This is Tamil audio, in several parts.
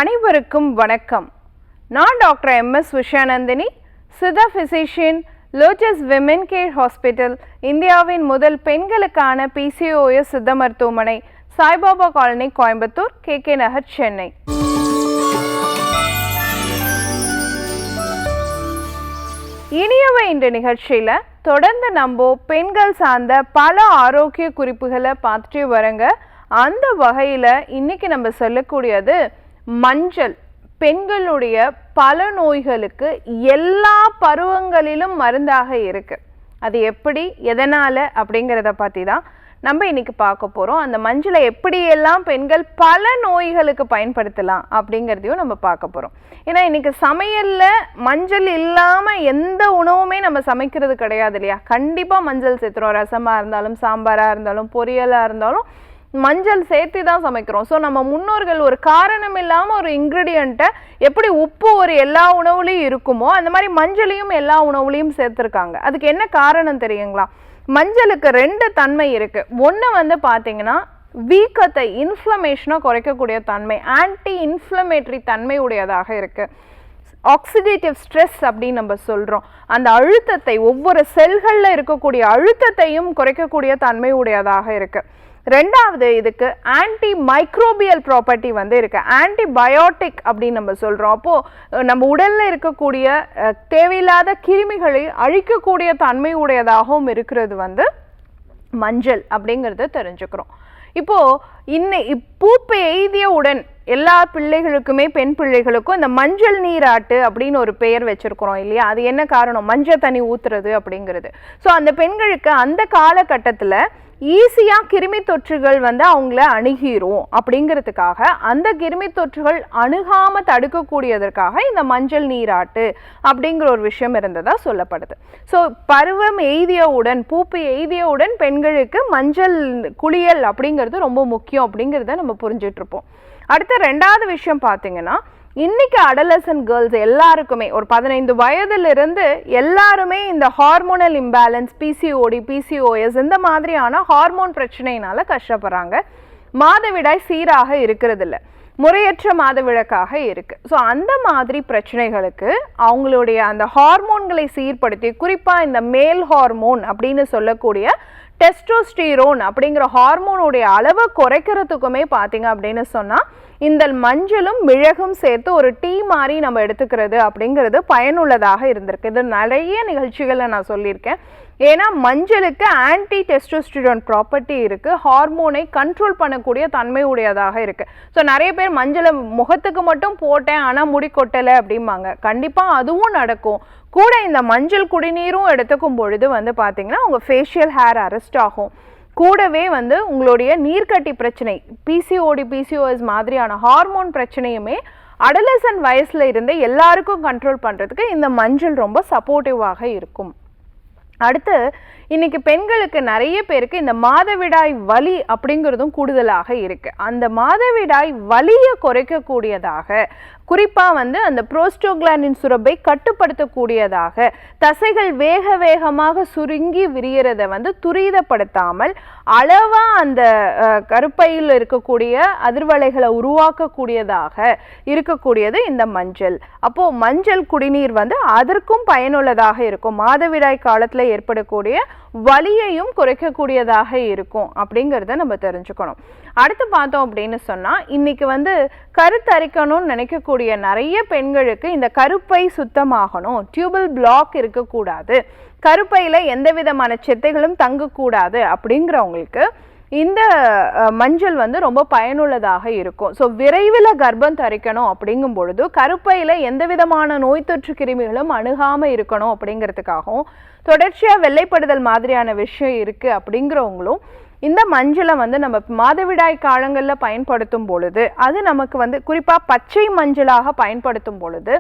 அனைவருக்கும் வணக்கம். நான் doctor MS Vishayanandhini, Siddha physician, lotus women care hospital, இந்தியாவின் முதல் பெண்களுக்கான PCOS சித்த மருத்துவமனை, சாய்பாபா காலனி, கோயம்புத்தூர், KK நகர், சென்னை. இனியவை இந்த நிகழ்ச்சியில் தொடர்ந்து நம்ம பெண்கள் சார்ந்த பல ஆரோக்கிய குறிப்புகளை பார்த்துட்டு வரங்க. அந்த வகையில் இன்னைக்கு நம்ம சொல்லக்கூடியது மஞ்சள். பெண்களுடைய பல நோய்களுக்கு எல்லா பருவங்களிலும் மருந்தாக இருக்கு. அது எப்படி, எதனால அப்படிங்கிறத பற்றி தான் நம்ம இன்னைக்கு பார்க்க போகிறோம். அந்த மஞ்சளை எப்படியெல்லாம் பெண்கள் பல நோய்களுக்கு பயன்படுத்தலாம் அப்படிங்கிறதையும் நம்ம பார்க்க போகிறோம். ஏன்னா இன்னைக்கு சமையலில் மஞ்சள் இல்லாமல் எந்த உணவுமே நம்ம சமைக்கிறது கிடையாது இல்லையா? கண்டிப்பாக மஞ்சள் சேர்த்துறோம். ரசமாக இருந்தாலும், சாம்பாராக இருந்தாலும், பொரியலாக இருந்தாலும் மஞ்சள் சேர்த்து தான் சமைக்கிறோம். ஸோ நம்ம முன்னோர்கள் ஒரு காரணம் இல்லாமல் ஒரு இன்க்ரீடியண்ட்டை எப்படி உப்பு ஒரு எல்லா உணவுலையும் இருக்குமோ அந்த மாதிரி மஞ்சளையும் எல்லா உணவுலையும் சேர்த்துருக்காங்க. அதுக்கு என்ன காரணம் தெரியுங்களா? மஞ்சளுக்கு ரெண்டு தன்மை இருக்குது. ஒன்று வந்து பார்த்தீங்கன்னா வீக்கத்தை, இன்ஃப்ளமேஷனை குறைக்கக்கூடிய தன்மை, ஆன்டி இன்ஃப்ளமேட்டரி தன்மை உடையதாக இருக்குது. ஆக்சிடேட்டிவ் ஸ்ட்ரெஸ் அப்படின்னு நம்ம சொல்கிறோம். அந்த அழுத்தத்தை, ஒவ்வொரு செல்களில் இருக்கக்கூடிய அழுத்தத்தையும் குறைக்கக்கூடிய தன்மை உடையதாக இருக்குது. ரெண்டாவது, இதுக்கு ஆன்டி மைக்ரோபியல் ப்ராப்பர்ட்டி வந்து இருக்குது. ஆன்டிபயோட்டிக் அப்படின்னு நம்ம சொல்கிறோம். அப்போது நம்ம உடலில் இருக்கக்கூடிய தேவையில்லாத கிருமிகளை அழிக்கக்கூடிய தன்மை உடையதாகவும் இருக்கிறது வந்து மஞ்சள் அப்படிங்கிறத தெரிஞ்சுக்கிறோம். இப்போது பூப்பு எய்தியவுடன் எல்லா பிள்ளைகளுக்குமே, பெண் பிள்ளைகளுக்கும் இந்த மஞ்சள் நீராட்டு அப்படின்னு ஒரு பெயர் வச்சிருக்கிறோம் இல்லையா? அது என்ன காரணம்? மஞ்சள் தண்ணி ஊத்துறது அப்படிங்கிறது. ஸோ அந்த பெண்களுக்கு அந்த காலகட்டத்தில் ஈஸியாக கிருமி தொற்றுகள் வந்து அவங்கள அணுகிரும் அப்படிங்கிறதுக்காக, அந்த கிருமி தொற்றுகள் அணுகாமல் தடுக்கக்கூடியதற்காக இந்த மஞ்சள் நீராட்டு அப்படிங்கிற ஒரு விஷயம் இருந்ததா சொல்லப்படுது. ஸோ பருவம் எய்தியவுடன், பூப்பு எய்தியவுடன் பெண்களுக்கு மஞ்சள் குளியல் அப்படிங்கிறது ரொம்ப முக்கியம் அப்படிங்கிறத நம்ம புரிஞ்சிட்ருப்போம். அடுத்த ரெண்டாவது விஷயம் பார்த்தீங்கன்னா, இன்னைக்கு அடலசன்ட் கேர்ள்ஸ் எல்லாருக்குமே ஒரு 15 வயதிலிருந்து எல்லாருமே இந்த ஹார்மோனல் இம்பேலன்ஸ், PCOD, PCOS இந்த மாதிரியான ஹார்மோன் பிரச்சனையினால கஷ்டப்படுறாங்க. மாதவிடாய் சீராக இருக்கிறது இல்லை, முறையற்ற மாதவிலக்காக இருக்கு. ஸோ அந்த மாதிரி பிரச்சனைகளுக்கு அவங்களுடைய அந்த ஹார்மோன்களை சீர்படுத்தி, குறிப்பாக இந்த மேல் ஹார்மோன் அப்படின்னு சொல்லக்கூடிய டெஸ்டோஸ்டிரோன் அப்படிங்கிற ஹார்மோனுடைய அளவை குறைக்கிறதுக்குமே பார்த்தீங்க அப்படின்னு சொன்னால் இந்த மஞ்சளும் மிளகும் சேர்த்து ஒரு டீ மாதிரி நம்ம எடுத்துக்கிறது அப்படிங்கிறது பயனுள்ளதாக இருந்திருக்கு. இது நிறைய நிகழ்ச்சிகளில் நான் சொல்லியிருக்கேன். ஏன்னா மஞ்சளுக்கு ஆன்டி டெஸ்டோஸ்டிரோன் ப்ராப்பர்ட்டி இருக்குது, ஹார்மோனை கண்ட்ரோல் பண்ணக்கூடிய தன்மை உடையதாக இருக்குது. ஸோ நிறைய பேர் மஞ்சளை முகத்துக்கு மட்டும் போட்டேன் ஆனால் முடி கொட்டலை அப்படிம்பாங்க. கண்டிப்பாக அதுவும் நடக்கும். கூட இந்த மஞ்சள் குடிநீரும் எடுத்துக்கும் பொழுது வந்து பார்த்தீங்கன்னா உங்கள் ஃபேஷியல் ஹேர் அரெஸ்ட் ஆகும். கூடவே வந்து உங்களுடைய நீர்க்கட்டி பிரச்சனை, PCOD, PCOS மாதிரியான ஹார்மோன் பிரச்சனையுமே அடலசன்ட் வயசில் இருந்து எல்லாருக்கும் கண்ட்ரோல் பண்ணுறதுக்கு இந்த மஞ்சள் ரொம்ப சப்போர்ட்டிவாக இருக்கும். அடுத்து, இன்னைக்கு பெண்களுக்கு நிறைய பேருக்கு இந்த மாதவிடாய் வலி அப்படிங்கிறதும் கூடுதலாக இருக்குது. அந்த மாதவிடாய் வலியை குறைக்கக்கூடியதாக, குறிப்பாக வந்து அந்த புரோஸ்டோகிளாண்டின் சுரப்பை கட்டுப்படுத்தக்கூடியதாக, தசைகள் வேக வேகமாக சுருங்கி விரியறதை வந்து துரிதப்படுத்தாமல் அளவாக அந்த கருப்பையில் இருக்கக்கூடிய அதிர்வலைகளை உருவாக்கக்கூடியதாக இருக்கக்கூடியது இந்த மஞ்சள். அப்போது மஞ்சள் குடிநீர் வந்து அதற்கும் பயனுள்ளதாக இருக்கும். மாதவிடாய் காலத்தில் ஏற்படக்கூடிய வலியையும் குறைக்கக்கூடியதாக இருக்கும் அப்படிங்கிறத நம்ம தெரிஞ்சுக்கணும். அடுத்து பார்த்தோம் அப்படின்னு சொன்னால், இன்னைக்கு வந்து கருத்தரிக்கணும்னு நினைக்கக்கூடிய நிறைய பெண்களுக்கு இந்த கருப்பை சுத்தமாகணும், டியூபல் பிளாக் இருக்கக்கூடாது, கருப்பையில் எந்த விதமான செத்தைகளும் தங்கக்கூடாது அப்படிங்கிறவங்களுக்கு இந்த மஞ்சள் வந்து ரொம்ப பயனுள்ளதாக இருக்கும். ஸோ விரைவில் கர்ப்பம் தரிக்கணும் அப்படிங்கும் பொழுது கருப்பையில் எந்த விதமான நோய் தொற்று கிருமிகளும் அணுகாமல் இருக்கணும் அப்படிங்கிறதுக்காகவும், தொடர்ச்சியாக வெள்ளைப்படுதல் மாதிரியான விஷயம் இருக்குது அப்படிங்கிறவங்களும் இந்த மஞ்சளை வந்து நம்ம மாதவிடாய் காலங்களில் பயன்படுத்தும் பொழுது, அது நமக்கு வந்து குறிப்பாக பச்சை மஞ்சளாக பயன்படுத்தும் பொழுது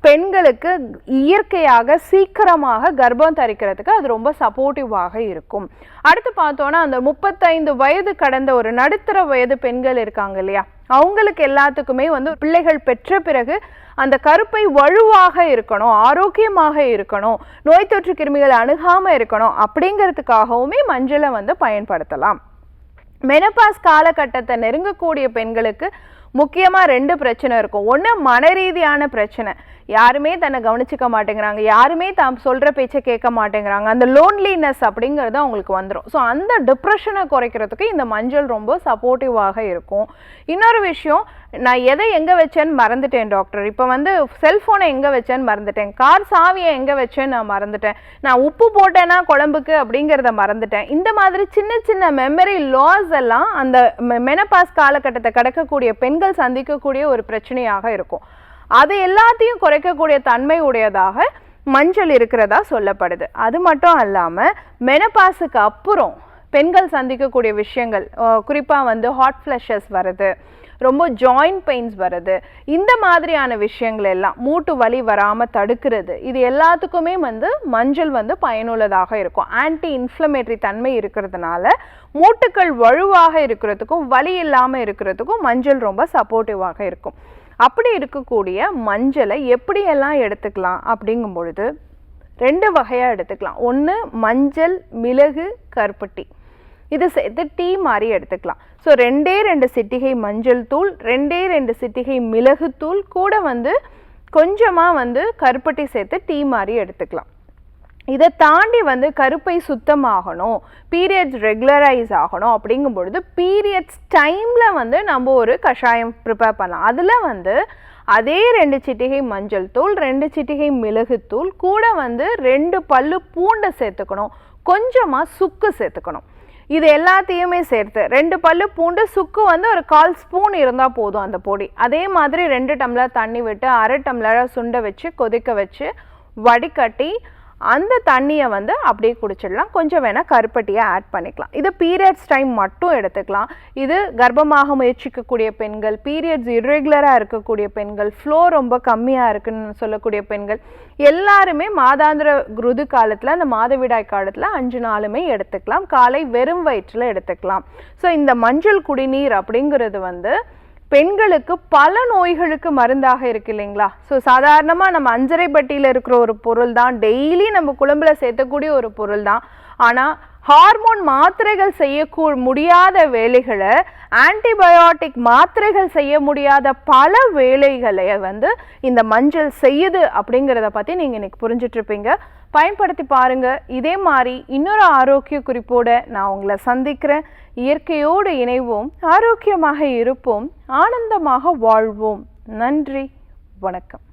பெண்களுக்கு இயற்கையாக சீக்கிரமாக கர்ப்பம் தரிக்கிறதுக்கு அது ரொம்ப சப்போர்ட்டிவாக இருக்கும். அடுத்து பார்த்தோன்னா, அந்த 35 வயது கடந்த ஒரு நடுத்தர வயது பெண்கள் இருக்காங்க இல்லையா, அவங்களுக்கு எல்லாத்துக்குமே வந்து பிள்ளைகள் பெற்ற பிறகு அந்த கருப்பை வலுவாக இருக்கணும், ஆரோக்கியமாக இருக்கணும், நோய் தொற்று கிருமிகள் அணுகாமல் இருக்கணும் அப்படிங்கிறதுக்காகவுமே மஞ்சளை வந்து பயன்படுத்தலாம். மெனபாஸ் காலகட்டத்தை நெருங்கக்கூடிய பெண்களுக்கு முக்கியமாக 2 பிரச்சனை இருக்கும். ஒன்று மனரீதியான பிரச்சனை, யாருமே தன்னை கவனிச்சிக்க மாட்டேங்கிறாங்க, யாருமே தாம் சொல்கிற பேச்சை கேட்க மாட்டேங்கிறாங்க, அந்த லோன்லினஸ் அப்படிங்கிறது அவங்களுக்கு வந்துடும். ஸோ அந்த டிப்ரெஷனை குறைக்கிறதுக்கு இந்த மஞ்சள் ரொம்ப சப்போர்ட்டிவாக இருக்கும். இன்னொரு விஷயம், நான் எதை எங்கே வச்சேன்னு மறந்துட்டேன் டாக்டர், இப்போ வந்து செல்ஃபோனை எங்கே வச்சேன்னு மறந்துட்டேன், கார் சாவியை எங்கே வச்சேன்னு நான் மறந்துட்டேன், நான் உப்பு போட்டேன்னா குழம்புக்கு அப்படிங்கிறத மறந்துட்டேன். இந்த மாதிரி சின்ன சின்ன மெமரி லாஸ் எல்லாம் அந்த மெனபாஸ் காலகட்டத்தை கடக்கக்கூடிய பெண்கள் சந்திக்கக்கூடிய ஒரு பிரச்சனையாக இருக்கும். அது எல்லாத்தையும் குறைக்கக்கூடிய தன்மை உடையதாக மஞ்சள் இருக்கிறதா சொல்லப்படுது. அது மட்டும் இல்லாமல் மெனபாஸுக்கு அப்புறம் பெண்கள் சந்திக்கக்கூடிய விஷயங்கள், குறிப்பாக வந்து ஹாட் ஃப்ளஷஸ் வருது, ரொம்ப ஜாயிண்ட் பெயின்ஸ் வருது, இந்த மாதிரியான விஷயங்கள் எல்லாம் மூட்டு வலி வராமல் தடுக்கிறது, இது எல்லாத்துக்குமே வந்து மஞ்சள் வந்து பயனுள்ளதாக இருக்கும். ஆன்டி இன்ஃப்ளமேட்டரி தன்மை இருக்கிறதுனால மூட்டுக்கள் வலுவாக இருக்கிறதுக்கும் வலி இல்லாமல் இருக்கிறதுக்கும் மஞ்சள் ரொம்ப சப்போர்ட்டிவாக இருக்கும். அப்படி இருக்கக்கூடிய மஞ்சளை எப்படியெல்லாம் எடுத்துக்கலாம் அப்படிங்கும் பொழுது 2 வகையாக எடுத்துக்கலாம். ஒன்று மஞ்சள், மிளகு, கருப்பட்டி, இது சேர்த்து டீ மாதிரி எடுத்துக்கலாம். ஸோ 2 சிட்டிகை மஞ்சள் தூள், 2 சிட்டிகை மிளகுத்தூள், கூட வந்து கொஞ்சமாக வந்து கருப்பட்டி சேர்த்து டீ மாதிரி எடுத்துக்கலாம். இதை தாண்டி வந்து கருப்பை சுத்தமாகணும், பீரியட்ஸ் ரெகுலரைஸ் ஆகணும் அப்படிங்கும் பொழுது பீரியட்ஸ் டைமில் வந்து நம்ம ஒரு கஷாயம் ப்ரிப்பேர் பண்ணலாம். அதில் வந்து அதே 2 சிட்டிகை மஞ்சள் தூள், 2 சிட்டிகை மிளகுத்தூள், கூட வந்து 2 பல்லு பூண்டை சேர்த்துக்கணும், கொஞ்சமாக சுக்கு சேர்த்துக்கணும். இது எல்லாத்தையுமே சேர்த்து 2 பல்லு பூண்டு, சுக்கு வந்து ஒரு 1/4 ஸ்பூன் இருந்தால் போதும் அந்த பொடி. அதே மாதிரி 2 டம்ளர் தண்ணி விட்டு 1/2 டம்ளரை சுண்ட வச்சு கொதிக்க வச்சு வடிகட்டி அந்த தண்ணியை வந்து அப்படியே குடிச்சிடலாம். கொஞ்சம் வேணால் கருப்பட்டியை ஆட் பண்ணிக்கலாம். இது பீரியட்ஸ் டைம் மட்டும் எடுத்துக்கலாம். இது கர்ப்பமாக முயற்சிக்கக்கூடிய பெண்கள், பீரியட்ஸ் இர்ரெகுலராக இருக்கக்கூடிய பெண்கள், ஃப்ளோ ரொம்ப கம்மியாக இருக்குன்னு சொல்லக்கூடிய பெண்கள் எல்லாருமே மாதாந்திர ருது காலத்தில், அந்த மாதவிடாய் காலத்தில் 5 நாளுமே எடுத்துக்கலாம். காலை வெறும் வயிற்றில் எடுத்துக்கலாம். ஸோ இந்த மஞ்சள் குடிநீர் அப்படிங்கிறது வந்து பெண்களுக்கு பல நோய்களுக்கு மருந்தாக இருக்கு இல்லைங்களா. ஸோ சாதாரணமாக நம்ம அஞ்சரை பட்டியில் இருக்கிற ஒரு பொருள் தான், டெய்லி நம்ம குழம்புல சேர்த்தக்கூடிய ஒரு பொருள் தான். ஆனால் ஹார்மோன் மாத்திரைகள் செய்ய முடியாத வேலைகளை, ஆன்டிபயோட்டிக் மாத்திரைகள் செய்ய முடியாத பல வேலைகளை வந்து இந்த மஞ்சள் செய்யுது அப்படிங்கிறத பற்றி நீங்கள் இன்னைக்கு புரிஞ்சிட்ருப்பீங்க. பயன்படுத்தி பாருங்கள். இதே மாதிரி இன்னொரு ஆரோக்கிய குறிப்போடு நான் உங்களை சந்திக்கிறேன். இயற்கையோடு இணைவோம், ஆரோக்கியமாக இருப்போம், ஆனந்தமாக வாழ்வோம். நன்றி, வணக்கம்.